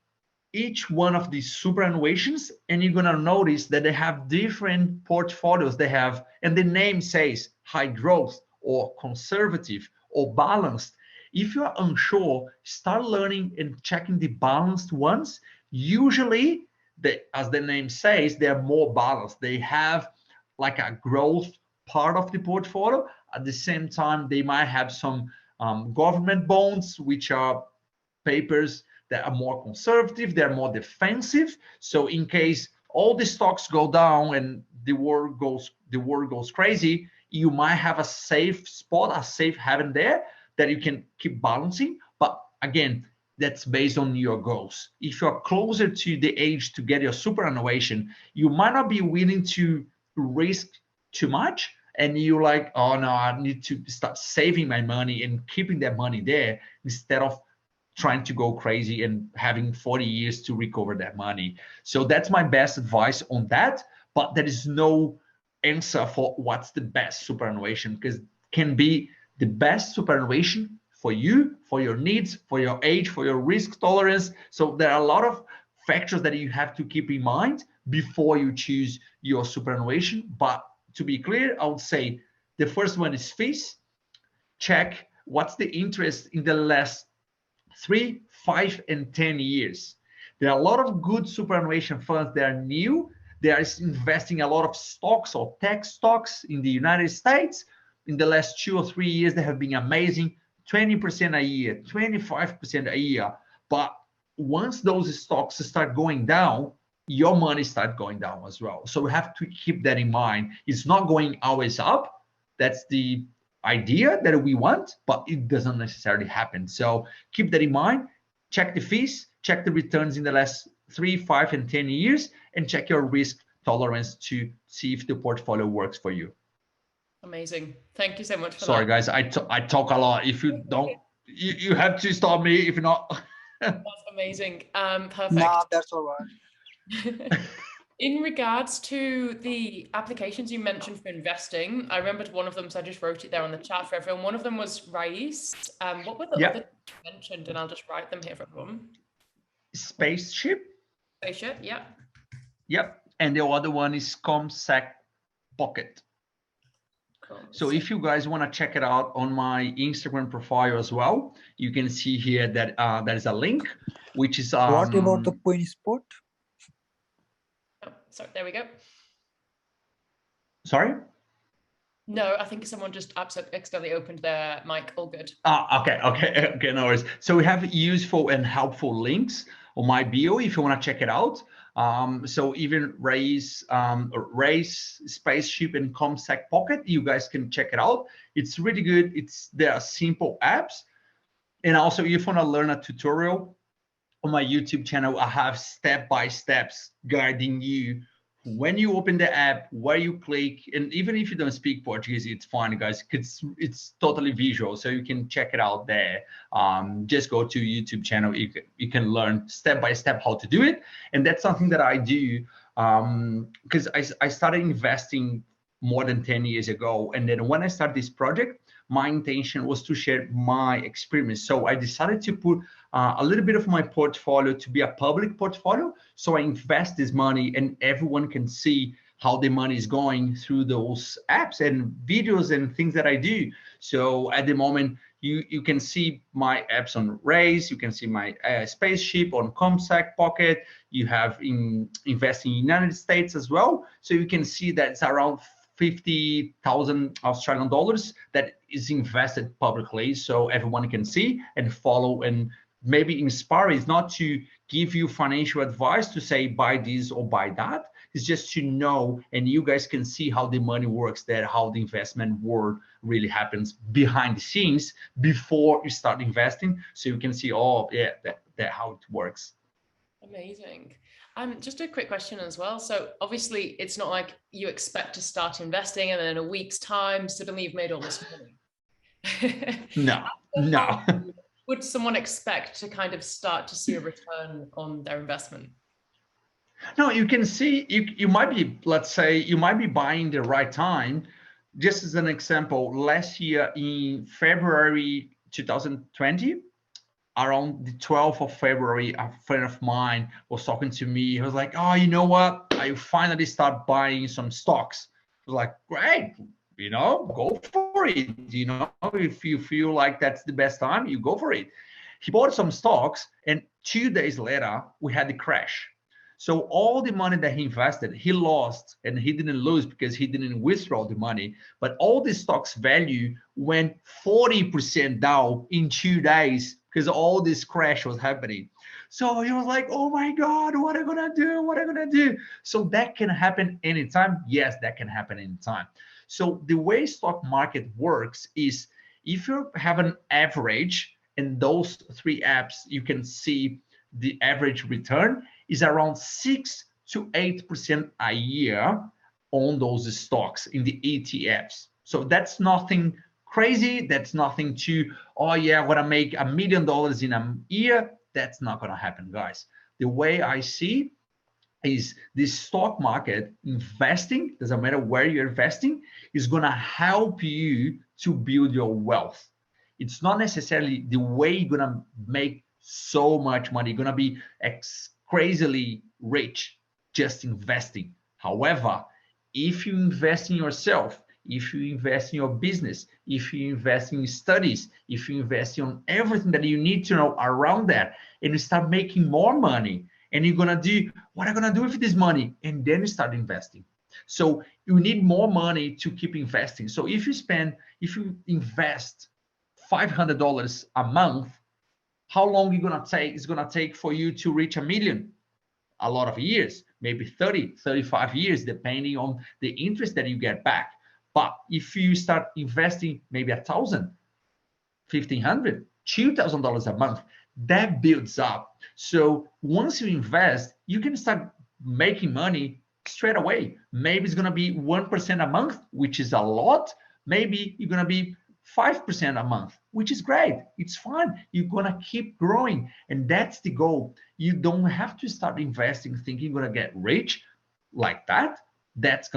each one of these superannuations, and you're going to notice that they have different portfolios. They have, and the name says high growth or conservative or balanced. If you're unsure, start learning and checking the balanced ones. Usually, as the name says, they're more balanced. They have like a growth part of the portfolio. At the same time, they might have some government bonds, which are papers that are more conservative, they're more defensive. So in case all the stocks go down and the world goes crazy, you might have a safe spot, a safe haven there that you can keep balancing. But again, that's based on your goals. If you're closer to the age to get your superannuation, you might not be willing to risk too much. And you're like, oh no, I need to start saving my money and keeping that money there instead of trying to go crazy and having 40 years to recover that money. So that's my best advice on that. But there is no answer for what's the best superannuation, because can be the best superannuation for you, for your needs, for your age, for your risk tolerance. So there are a lot of factors that you have to keep in mind before you choose your superannuation. But to be clear, I would say the first one is fees. Check what's the interest in the last 3, 5, and 10 years. There are a lot of good superannuation funds that are new. They are investing a lot of stocks or tech stocks in the United States. In the last 2 or 3 years, they have been amazing. 20% a year, 25% a year. But once those stocks start going down, your money starts going down as well. So we have to keep that in mind. It's not going always up. That's the idea that we want, but it doesn't necessarily happen. So keep that in mind. Check the fees, check the returns in the last 3, 5, and 10 years, and check your risk tolerance to see if the portfolio works for you. Amazing. Thank you so much for Sorry, that. guys, I talk a lot. If you don't, you have to stop me. If not, that's amazing. Perfect. Nah, that's all right. In regards to the applications you mentioned for investing, I remembered one of them, so I just wrote it there on the chat for everyone. One of them was Raíz. What were the other you mentioned? And I'll just write them here for everyone. Spaceship. Spaceship, yeah. Yep. And the other one is ComSec Pocket. So if you guys want to check it out on my Instagram profile as well, you can see here that there is a link, which is what about the coin spot? Oh, sorry, there we go. Sorry? No, I think someone just accidentally opened their mic. All good. Okay, no worries. So we have useful and helpful links on my bio if you want to check it out. So even Race, Spaceship, and ComSec Pocket, you guys can check it out. It's really good. They are simple apps. And also, if you want to learn a tutorial on my YouTube channel, I have step-by-steps guiding you when you open the app, where you click, and even if you don't speak Portuguese, it's fine, guys. It's totally visual, so you can check it out there. Just go to YouTube channel. You can learn step by step how to do it, and that's something that I do because I started investing more than 10 years ago, and then when I started this project, my intention was to share my experience. So I decided to put a little bit of my portfolio to be a public portfolio. So I invest this money and everyone can see how the money is going through those apps and videos and things that I do. So at the moment, you can see my apps on Raise, you can see my Spaceship on ComSec Pocket, you have investing in the United States as well. So you can see that it's around 50,000 Australian dollars that is invested publicly, so everyone can see and follow and maybe inspire. It's not to give you financial advice to say buy this or buy that. It's just to know, and you guys can see how the money works there, how the investment world really happens behind the scenes before you start investing, so you can see, oh yeah, that how it works. Amazing. Just a quick question as well. So obviously it's not like you expect to start investing and then in a week's time, suddenly you've made all this money. No. Would someone expect to kind of start to see a return on their investment? No, you can see, you might be, let's say, you might be buying the right time. Just as an example, last year in February 2020, around the 12th of February, a friend of mine was talking to me. He was like, oh, you know what? I finally start buying some stocks. I was like, great, go for it. If you feel like that's the best time, you go for it. He bought some stocks, and 2 days later, we had the crash. So all the money that he invested, he lost, and he didn't lose because he didn't withdraw the money. But all the stocks value went 40% down in 2 days because all this crash was happening. So he was like, oh my God, what am I gonna do? What am I gonna do? So that can happen anytime. Yes, that can happen anytime. So the way stock market works is if you have an average in those 3 apps, you can see the average return is around 6 to 8% a year on those stocks in the ETFs. So that's nothing crazy. That's nothing to, oh yeah, I'm gonna make $1 million in a year. That's not gonna happen, guys. The way I see is the stock market investing, doesn't matter where you're investing, is gonna help you to build your wealth. It's not necessarily the way you're gonna make so much money. You're gonna be crazily rich just investing. However, if you invest in yourself, if you invest in your business, if you invest in studies, if you invest in everything that you need to know around that, and you start making more money, and you're gonna do, what am I gonna do with this money? And then you start investing. So you need more money to keep investing. So if you invest $500 a month, how long it's gonna take for you to reach $1 million? A lot of years, maybe 30, 35 years, depending on the interest that you get back. But if you start investing maybe $1,000, $1,500, $2,000 a month, that builds up. So once you invest, you can start making money straight away. Maybe it's going to be 1% a month, which is a lot. Maybe you're going to be 5% a month, which is great. It's fun. You're going to keep growing. And that's the goal. You don't have to start investing thinking you're going to get rich like that. That's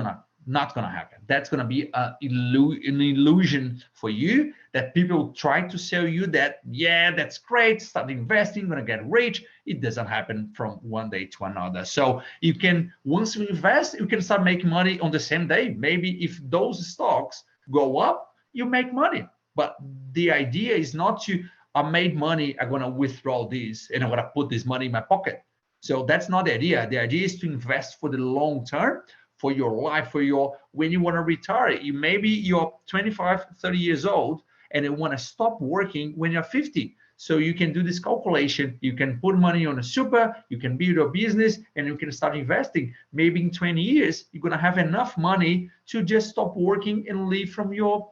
not going to happen. That's going to be an illusion for you, that people try to sell you that, yeah, that's great, start investing, going to get rich. It doesn't happen from one day to another. So you can, once you invest, you can start making money on the same day. Maybe if those stocks go up, you make money. But the idea is not to, I made money, I'm going to withdraw this and I'm going to put this money in my pocket. So that's not the idea. The idea is to invest for the long term, for your life, when you want to retire. Maybe you're 25, 30 years old and you want to stop working when you're 50. So you can do this calculation. You can put money on a super, you can build a business, and you can start investing. Maybe in 20 years, you're going to have enough money to just stop working and live from your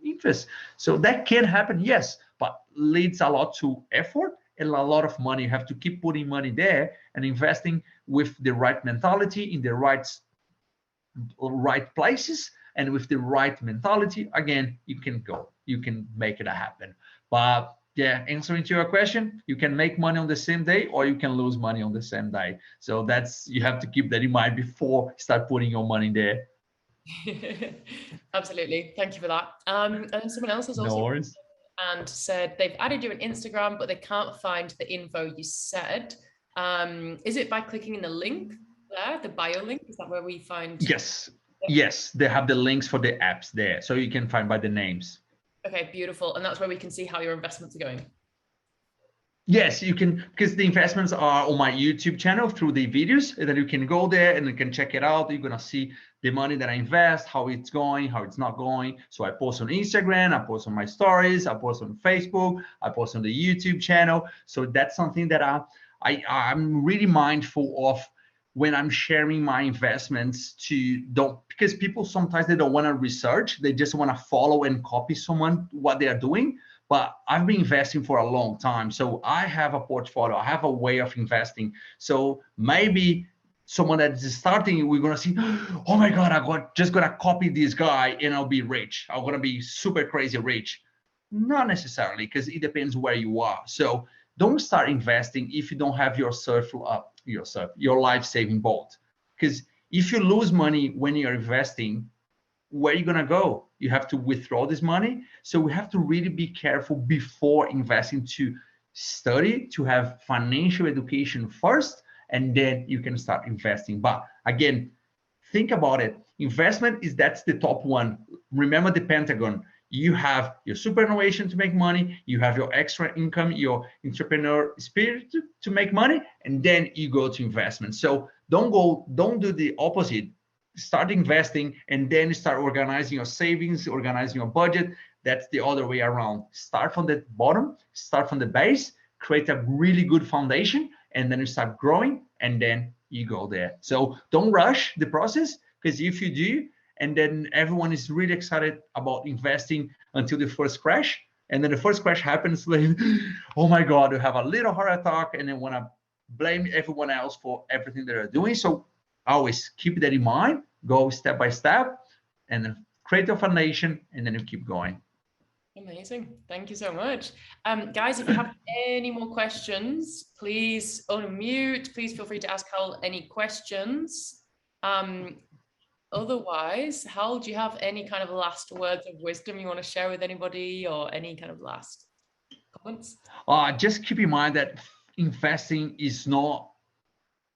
interest. So that can happen, yes, but leads a lot to effort and a lot of money. You have to keep putting money there and investing with the right mentality in the right places, and with the right mentality, again, you can make it happen. But yeah, answering to your question, you can make money on the same day or you can lose money on the same day. So you have to keep that in mind before you start putting your money there. Absolutely, thank you for that. And someone else has also and said they've added you on Instagram, but they can't find the info you said. Is it by clicking in the link there, the bio link? Is that where we find? Yes, they have the links for the apps there, so you can find by the names. Okay, beautiful. And that's where we can see how your investments are going. Yes, you can, because the investments are on my YouTube channel through the videos, and then you can go there and you can check it out. You're gonna see the money that I invest, how it's going, how it's not going. So I post on Instagram, I post on my stories, I post on Facebook, I post on the YouTube channel. So that's something that I'm really mindful of when I'm sharing my investments, because people sometimes they don't want to research, they just want to follow and copy someone what they are doing. But I've been investing for a long time, so I have a portfolio, I have a way of investing. So maybe someone that is starting, we're gonna see, oh my God, just gonna copy this guy and I'll be rich. I'm gonna be super crazy rich. Not necessarily, because it depends where you are. So don't start investing if you don't have your life-saving boat. Because if you lose money when you're investing, where are you gonna go? You have to withdraw this money. So we have to really be careful before investing, to study, to have financial education first, and then you can start investing. But again, think about it. Investment that's the top one. Remember the Pentagon. You have your superannuation to make money, you have your extra income, your entrepreneur spirit to make money, and then you go to investment. So don't do the opposite. Start investing and then start organizing your savings, organizing your budget. That's the other way around. Start from the bottom, start from the base, create a really good foundation, and then you start growing, and then you go there. So don't rush the process, because if you do, and then everyone is really excited about investing until the first crash, And then the first crash happens, like, oh my God, you have a little heart attack, and then want to blame everyone else for everything they're doing. So always keep that in mind, go step by step, and then create a foundation, and then you keep going. Amazing. Thank you so much. Guys, if you have any more questions, please unmute. Please feel free to ask Hal any questions. Otherwise, Hal, do you have any kind of last words of wisdom you want to share with anybody, or any kind of last comments? Just keep in mind that investing is not,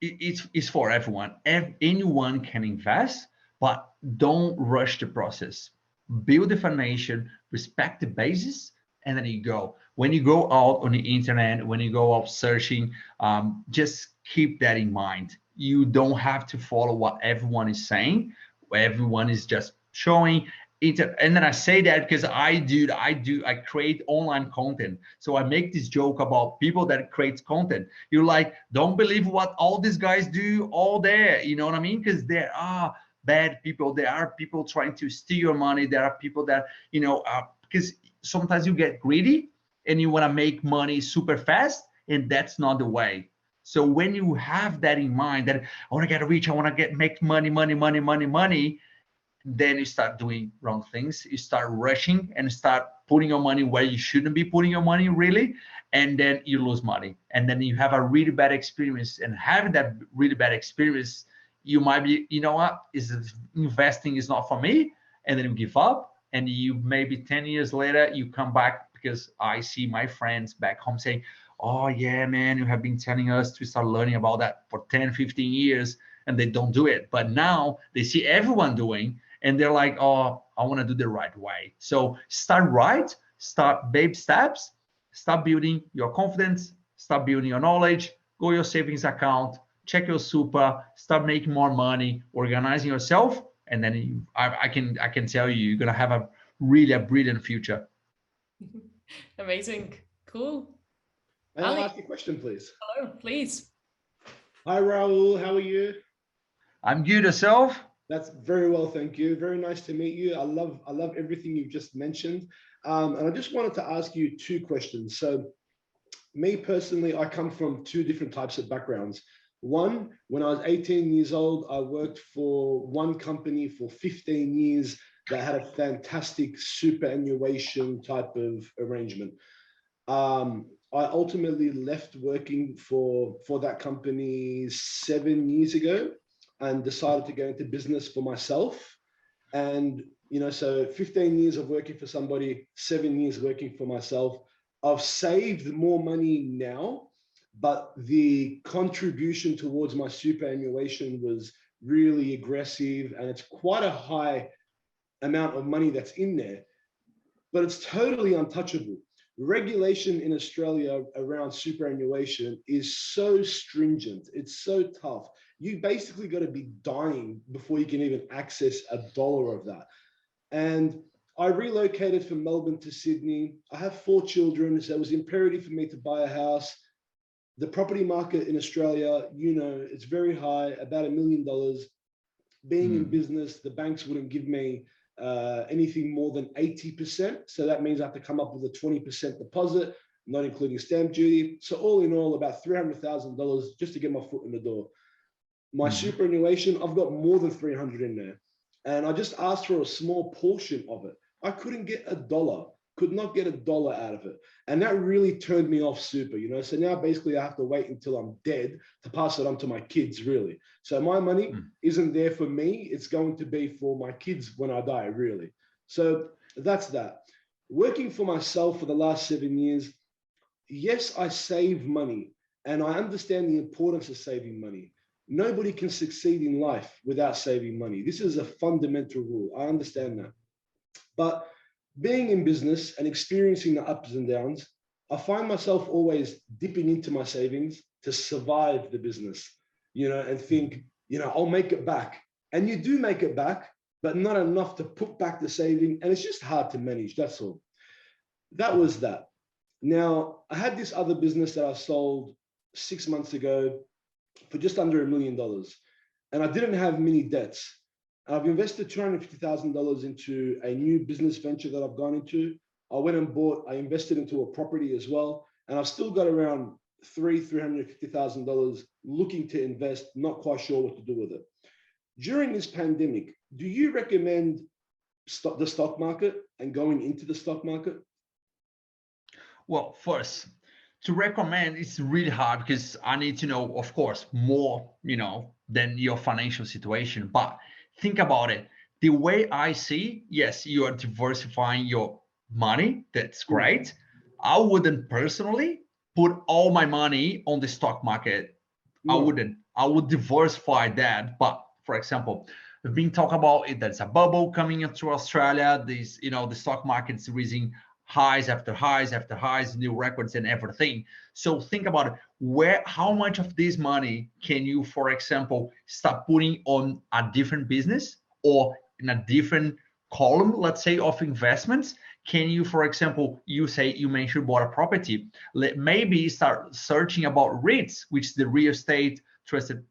it's for everyone. Anyone can invest, but don't rush the process. Build the foundation, respect the basis, and then you go. When you go out on the internet, when you go out searching, just keep that in mind. You don't have to follow what everyone is saying. Everyone is just showing it. And then I say that because I create online content. So I make this joke about people that create content. You're like, don't believe what all these guys do all there. You know what I mean? Because there are bad people. There are people trying to steal your money. There are people that, because sometimes you get greedy and you want to make money super fast, and that's not the way. So when you have that in mind, that I want to get rich, I want to make money, then you start doing wrong things. You start rushing and start putting your money where you shouldn't be putting your money, really, and then you lose money. And then you have a really bad experience. And having that really bad experience, you might be, you know what, investing is not for me, and then you give up. And you maybe 10 years later, you come back, because I see my friends back home saying, oh yeah, man, you have been telling us to start learning about that for 10, 15 years, and they don't do it. But now they see everyone doing, and they're like, oh, I want to do the right way. So start right, start baby steps, start building your confidence, start building your knowledge, go your savings account, check your super, start making more money, organizing yourself, and then I can tell you, you're gonna have a brilliant future. Amazing. Cool. May I ask a question, please? Hello, please. Hi, Raul. How are you? I'm good. Yourself? That's very well, thank you. Very nice to meet you. I love everything you've just mentioned. And I just wanted to ask you two questions. So me personally, I come from two different types of backgrounds. One, when I was 18 years old, I worked for one company for 15 years that had a fantastic superannuation type of arrangement. I ultimately left working for that company 7 years ago and decided to go into business for myself. And, so 15 years of working for somebody, 7 years working for myself. I've saved more money now, but the contribution towards my superannuation was really aggressive, and it's quite a high amount of money that's in there, but it's totally untouchable. Regulation in Australia around superannuation is so stringent. It's so tough. You basically got to be dying before you can even access $1 of that. And I relocated from Melbourne to Sydney. I have 4 children, so it was imperative for me to buy a house. The property market in Australia, it's very high, about $1 million. Being in business, the banks wouldn't give me anything more than 80%. So that means I have to come up with a 20% deposit, not including stamp duty. So all in all, about $300,000 just to get my foot in the door. My superannuation, I've got more than 300 in there. And I just asked for a small portion of it. I couldn't get $1, could not get $1 out of it. And that really turned me off super, So now basically I have to wait until I'm dead to pass it on to my kids, really. So my money isn't there for me. It's going to be for my kids when I die, really. So that's that. Working for myself for the last 7 years, yes, I save money, and I understand the importance of saving money. Nobody can succeed in life without saving money. This is a fundamental rule. I understand that. But being in business and experiencing the ups and downs, I find myself always dipping into my savings to survive the business, and think, I'll make it back. And you do make it back, but not enough to put back the saving. And it's just hard to manage. That's all. That was that. Now, I had this other business that I sold 6 months ago for just under $1 million. And I didn't have many debts. I've invested $250,000 into a new business venture that I've gone into. I invested into a property as well. And I've still got around $350,000 looking to invest, not quite sure what to do with it. During this pandemic, do you recommend the stock market and going into the stock market? Well, first, to recommend, it's really hard because I need to know, of course, more, than your financial situation. But think about it. The way I see, yes, you are diversifying your money. That's great. I wouldn't personally put all my money on the stock market. No. I wouldn't. I would diversify that. But for example, we've been talking about it. There's a bubble coming into Australia. This, the stock market's raising highs after highs after highs, new records and everything. So think about it. How much of this money can you, for example, start putting on a different business or in a different column, let's say, of investments? Can you, for example, you mentioned bought a property, maybe start searching about REITs, which is the real estate trusted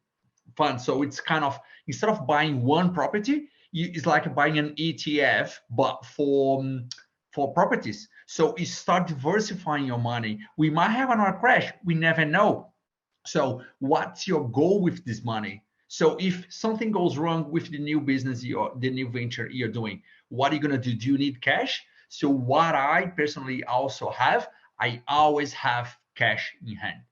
fund. So it's kind of, instead of buying one property, it's like buying an ETF, but for properties. So you start diversifying your money. We might have another crash. We never know. So what's your goal with this money? So if something goes wrong with the new business, the new venture you're doing, what are you going to do? Do you need cash? So what I personally also have, I always have cash in hand.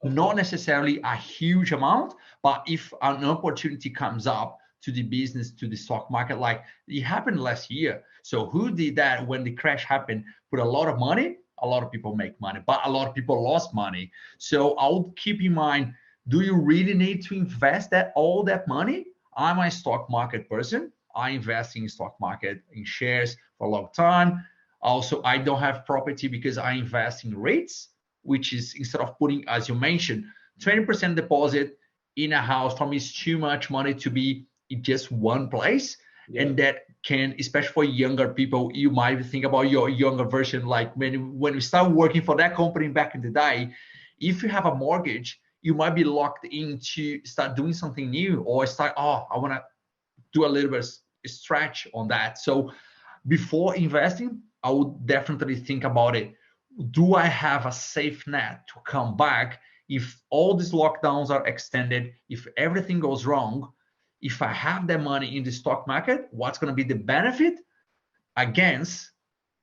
Okay. Not necessarily a huge amount, but if an opportunity comes up to the business, to the stock market, like it happened last year. So who did that when the crash happened? Put a lot of money. A lot of people make money, but a lot of people lost money. So I would keep in mind, do you really need to invest all that money? I'm a stock market person. I invest in stock market, in shares for a long time. Also, I don't have property because I invest in REITs, which is, instead of putting, as you mentioned, 20% deposit in a house, for me, is too much money to be in just one place. Yeah. And that can, especially for younger people, you might think about your younger version, like when we start working for that company back in the day, if you have a mortgage, you might be locked in to start doing something new, or start, I want to do a little bit of stretch on that. So before investing, I would definitely think about it. Do I have a safe net to come back if all these lockdowns are extended, if everything goes wrong? If I have that money in the stock market, what's going to be the benefit against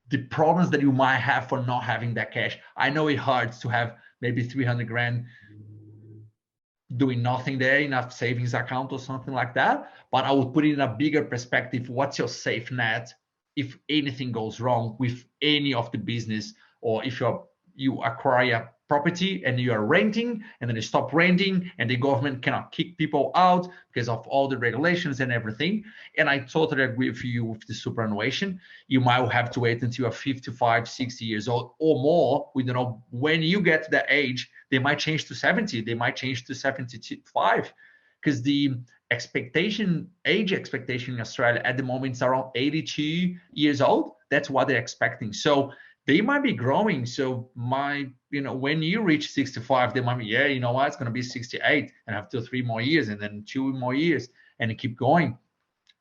the problems that you might have for not having that cash? I know it hurts to have maybe 300 grand doing nothing there in a savings account or something like that. But I would put it in a bigger perspective. What's your safe net if anything goes wrong with any of the business, or if you acquire property and you are renting and then you stop renting and the government cannot kick people out because of all the regulations and everything. And I totally agree with you with the superannuation. You might have to wait until you're 55, 60 years old or more. We don't know when you get to that age, they might change to 70, they might change to 75, because the age expectation in Australia at the moment is around 82 years old. That's what they're expecting. So they might be growing. So when you reach 65, they might be, it's going to be 68 and have 2-3 more years and then 2 more years and keep going.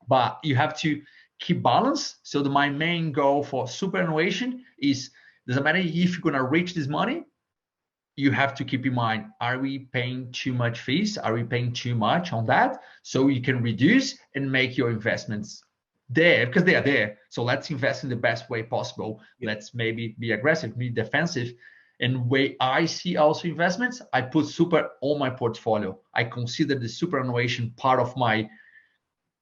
But you have to keep balance. So my main goal for superannuation is, doesn't matter if you're going to reach this money, you have to keep in mind, are we paying too much fees? Are we paying too much on that? So you can reduce and make your investments there, because they are there. So let's invest in the best way possible. Yeah. Let's maybe be aggressive, be defensive. And way I see also investments, I put super on my portfolio. I consider the superannuation part of my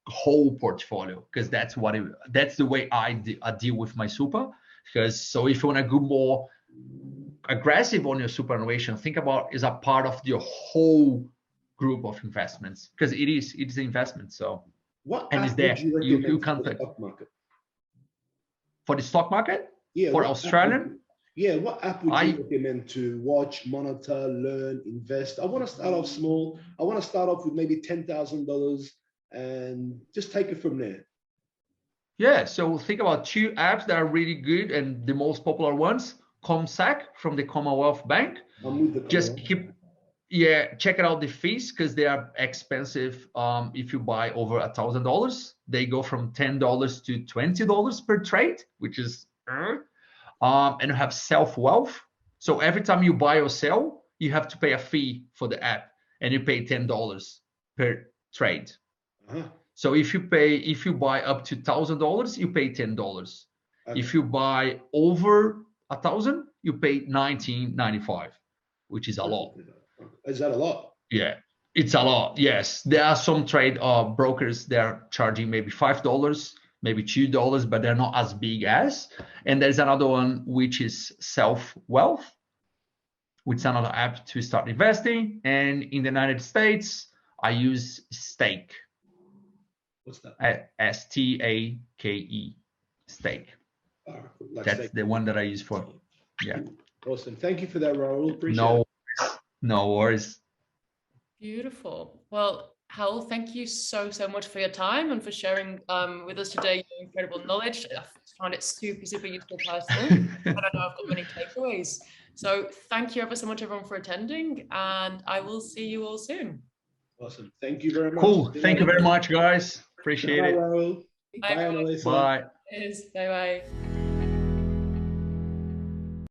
whole portfolio, because that's the way I deal with my super. Because so if you want to go more aggressive on your superannuation, think about is a part of your whole group of investments, because it's an investment. So what and app would you recommend for the stock market? For the stock market? Yeah. For Australian? What app would you recommend to watch, monitor, learn, invest? I want to start off small. I want to start off with maybe $10,000 and just take it from there. Yeah, so think about 2 apps that are really good and the most popular ones. CommSec from the Commonwealth Bank. I'm with the Just check out the fees, because they are expensive. If you buy over $1,000, they go from $10 to $20 per trade, which is and you have self-wealth. So every time you buy or sell, you have to pay a fee for the app, and you pay $10 per trade. Uh-huh. So if you buy up to $1,000, you pay $10. Okay. If you buy over 1,000, you pay $19.95, which is a lot. Is that a lot? Yeah, it's a lot. Yes, there are some trade brokers that are charging maybe $5, maybe $2, but they're not as big as. And there's another one which is self-wealth, which is another app to start investing. And in the United States, I use Stake. What's that? STAKE, Stake. Like That's stake. the one that I use for. Yeah. Awesome. Thank you for that, Raul. Appreciate it. No worries. Beautiful. Well, Raul, thank you so much for your time and for sharing with us today your incredible knowledge. I found it super useful personally. I know I've got many takeaways. So thank you ever so much, everyone, for attending, and I will see you all soon. Awesome. Thank you very much. Cool. Thank you very much, guys. Appreciate Bye, it. Raul. Bye, Bye, Annalisa. Bye. Bye.